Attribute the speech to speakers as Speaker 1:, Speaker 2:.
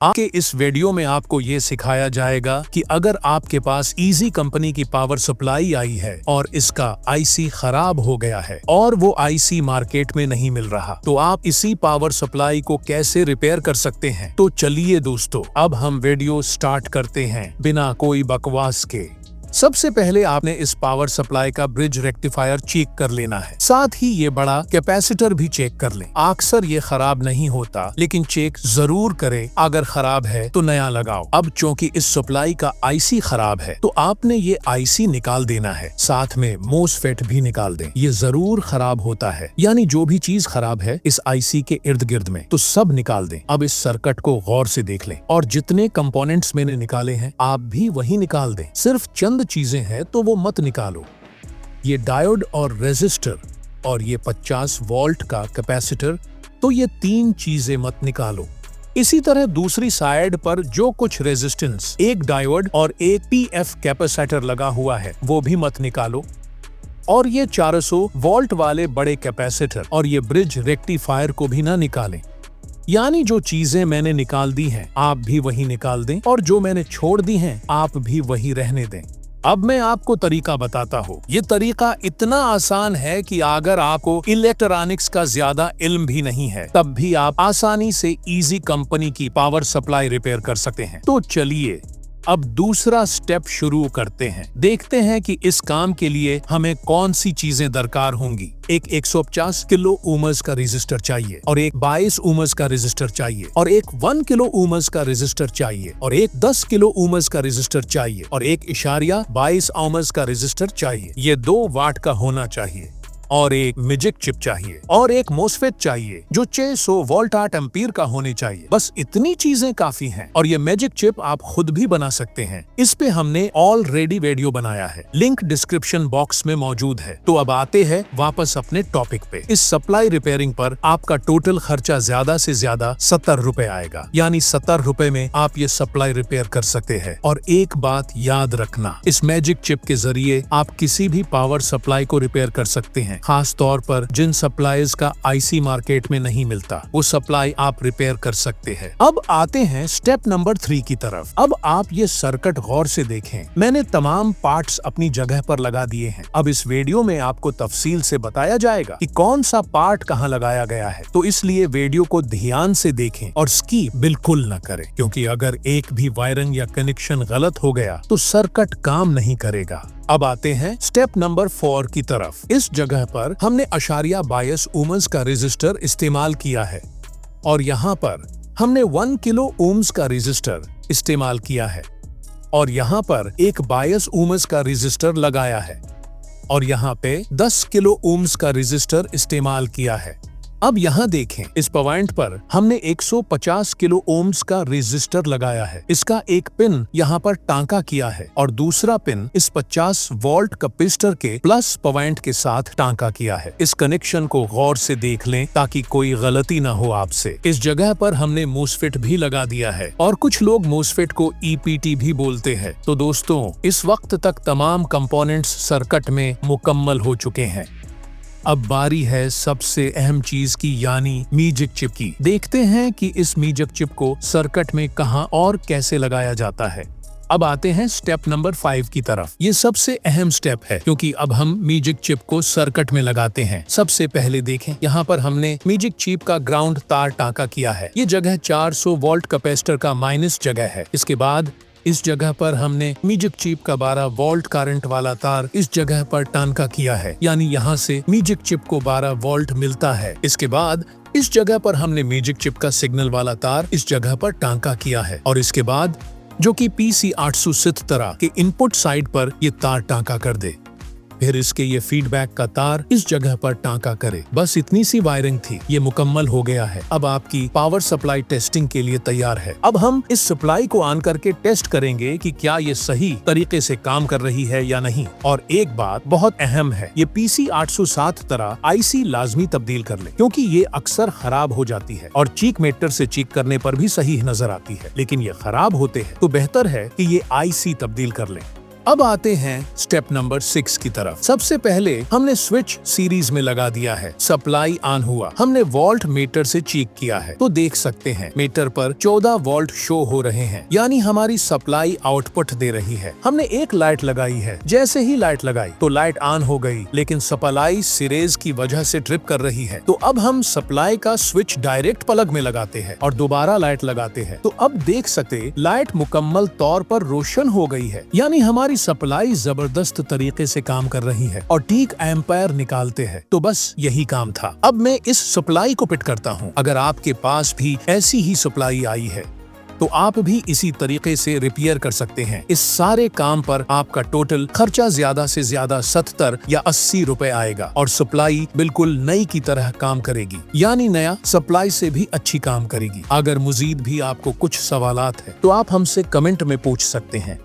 Speaker 1: आगे इस वीडियो में आपको ये सिखाया जाएगा कि अगर आपके पास इजी कंपनी की पावर सप्लाई आई है और इसका आईसी खराब हो गया है और वो आईसी मार्केट में नहीं मिल रहा, तो आप इसी पावर सप्लाई को कैसे रिपेयर कर सकते हैं। तो चलिए दोस्तों, अब हम वीडियो स्टार्ट करते हैं बिना कोई बकवास के। सबसे पहले आपने इस पावर सप्लाई का ब्रिज रेक्टिफायर चेक कर लेना है, साथ ही ये बड़ा कैपेसिटर भी चेक कर लें। अक्सर ये खराब नहीं होता, लेकिन चेक जरूर करें। अगर खराब है तो नया लगाओ। अब चूंकि इस सप्लाई का आईसी खराब है, तो आपने ये आईसी निकाल देना है, साथ में मोसफेट भी निकाल दें। ये जरूर खराब होता है, यानी जो भी चीज खराब है इस आईसी के इर्द गिर्द में, तो सब निकाल दें। अब इस सर्किट को गौर से देख लें और जितने कंपोनेंट्स मैंने निकाले हैं आप भी वही निकाल दें। सिर्फ चंद चीजें हैं तो वो मत निकालो। ये डायोड और रेजिस्टर और ये 50 वोल्ट का कैपेसिटर, तो ये तीन चीजें मत निकालो। इसी तरह दूसरी साइड पर जो कुछ रेजिस्टेंस, एक डायोड और एक पीएफ कैपेसिटर लगा हुआ है, वो भी मत निकालो। और ये 400 वोल्ट वाले बड़े कैपेसिटर और ये ब्रिज रेक्टिफायर को भी ना निकालें। यानी जो चीजें मैंने निकाल दी हैं आप भी वही निकाल दें, और जो मैंने छोड़ दी हैं आप भी वही रहने दें। अब मैं आपको तरीका बताता हूँ। ये तरीका इतना आसान है कि अगर आपको इलेक्ट्रॉनिक्स का ज्यादा इल्म भी नहीं है, तब भी आप आसानी से इजी कंपनी की पावर सप्लाई रिपेयर कर सकते हैं। तो चलिए अब दूसरा स्टेप शुरू करते हैं। देखते हैं कि इस काम के लिए हमें कौन सी चीजें दरकार होंगी। एक 150 किलो ओम्स का रेजिस्टर चाहिए, और एक 22 ओम्स का रेजिस्टर चाहिए, और एक 1 किलो ओम्स का रेजिस्टर चाहिए, और एक 10 किलो ओम्स का रेजिस्टर चाहिए, और एक इशारिया 22 ओम्स का रेजिस्टर चाहिए। ये 2 वाट का होना चाहिए, और एक मैजिक चिप चाहिए, और एक मोसफेट चाहिए जो 600 वोल्ट 8 एम्पीयर का होने चाहिए। बस इतनी चीजें काफी हैं। और ये मैजिक चिप आप खुद भी बना सकते हैं। इस पे हमने ऑलरेडी वीडियो बनाया है, लिंक डिस्क्रिप्शन बॉक्स में मौजूद है। तो अब आते हैं वापस अपने टॉपिक पे। इस सप्लाई रिपेयरिंग पर आपका टोटल खर्चा ज्यादा से ज्यादा 70 रुपए आएगा, यानी 70 रुपए में आप ये सप्लाई रिपेयर कर सकते हैं। और एक बात याद रखना, इस मैजिक चिप के जरिए आप किसी भी पावर सप्लाई को रिपेयर कर सकते हैं। खास तौर पर जिन सप्लाईज का आईसी मार्केट में नहीं मिलता, वो सप्लाई आप रिपेयर कर सकते हैं। अब आते हैं स्टेप नंबर 3 की तरफ। अब आप ये सर्किट गौर से देखें। मैंने तमाम पार्ट्स अपनी जगह पर लगा दिए हैं। अब इस वीडियो में आपको तफसील से बताया जाएगा कि कौन सा पार्ट कहाँ लगाया गया है, तो इसलिए वीडियो को ध्यान से देखें और स्किप बिल्कुल न करें, क्योंकि अगर एक भी वायरिंग या कनेक्शन गलत हो गया तो सर्किट काम नहीं करेगा। अब आते हैं स्टेप नंबर 4 की तरफ। इस जगह पर हमने अशारिया 22 ओम्स का रेजिस्टर इस्तेमाल किया है, और यहाँ पर हमने 1 किलो ओम्स का रेजिस्टर इस्तेमाल किया है, और यहाँ पर एक 22 ओम्स का रेजिस्टर लगाया है, और यहाँ पे 10 किलो ओम्स का रेजिस्टर इस्तेमाल किया है। अब यहाँ देखें, इस पॉइंट पर हमने 150 किलो ओम्स का रेजिस्टर लगाया है। इसका एक पिन यहाँ पर टांका किया है, और दूसरा पिन इस 50 वोल्ट कैपेसिटर के प्लस पॉइंट के साथ टांका किया है। इस कनेक्शन को गौर से देख लें ताकि कोई गलती ना हो आपसे। इस जगह पर हमने मोसफेट भी लगा दिया है, और कुछ लोग मोसफेट को ईपीटी भी बोलते हैं। तो दोस्तों, इस वक्त तक तमाम कंपोनेंट्स सर्किट में मुकम्मल हो चुके हैं। अब बारी है सबसे अहम चीज की, यानी मैजिक चिप की। देखते हैं कि इस मैजिक चिप को सर्किट में कहां और कैसे लगाया जाता है। अब आते हैं स्टेप नंबर 5 की तरफ। ये सबसे अहम स्टेप है, क्योंकि अब हम मैजिक चिप को सर्किट में लगाते हैं। सबसे पहले देखें, यहाँ पर हमने मैजिक चिप का ग्राउंड तार टांका किया है। ये जगह 400 वोल्ट कैपेसिटर का माइनस जगह है। इसके बाद इस जगह पर हमने मैजिक चिप का 12 वोल्ट करंट वाला तार इस जगह पर टांका किया है, यानी यहाँ से मैजिक चिप को 12 वोल्ट मिलता है। इसके बाद इस जगह पर हमने मैजिक चिप का सिग्नल वाला तार इस जगह पर टांका किया है, और इसके बाद जो कि PC870 के इनपुट साइड पर ये तार टांका कर दे। फिर इसके ये फीडबैक का तार इस जगह पर टांका करे। बस इतनी सी वायरिंग थी, ये मुकम्मल हो गया है। अब आपकी पावर सप्लाई टेस्टिंग के लिए तैयार है। अब हम इस सप्लाई को ऑन करके टेस्ट करेंगे कि क्या ये सही तरीके से काम कर रही है या नहीं। और एक बात बहुत अहम है, ये PC870 आईसी लाजमी तब्दील कर ले, क्योंकि ये अक्सर खराब हो जाती है और चीक मीटर से चीक करने पर भी सही नजर आती है, लेकिन ये खराब होते हैं, तो बेहतर है कि ये आईसी तब्दील कर ले। अब आते हैं स्टेप नंबर 6 की तरफ। सबसे पहले हमने स्विच सीरीज में लगा दिया है, सप्लाई ऑन हुआ, हमने वोल्ट मीटर से चेक किया है तो देख सकते हैं मीटर पर 14 वोल्ट शो हो रहे हैं, यानी हमारी सप्लाई आउटपुट दे रही है। हमने एक लाइट लगाई है, जैसे ही लाइट लगाई तो लाइट ऑन हो गई, लेकिन सप्लाई सीरीज की वजह से ट्रिप कर रही है। तो अब हम सप्लाई का स्विच डायरेक्ट प्लग में लगाते हैं और दोबारा लाइट लगाते हैं तो अब देख सकते लाइट मुकम्मल तौर पर रोशन हो गई है, यानी हमारी सप्लाई जबरदस्त तरीके से काम कर रही है और ठीक एम्पायर निकालते हैं। तो बस यही काम था। अब मैं इस सप्लाई को फिट करता हूँ। अगर आपके पास भी ऐसी ही सप्लाई आई है तो आप भी इसी तरीके से रिपेयर कर सकते हैं। इस सारे काम पर आपका टोटल खर्चा ज्यादा से ज्यादा 70 या 80 रुपए आएगा और सप्लाई बिल्कुल नई की तरह काम करेगी, यानी नया सप्लाई से भी अच्छी काम करेगी। अगर मजीद भी आपको कुछ सवालात है तो आप हमसे कमेंट में पूछ सकते हैं।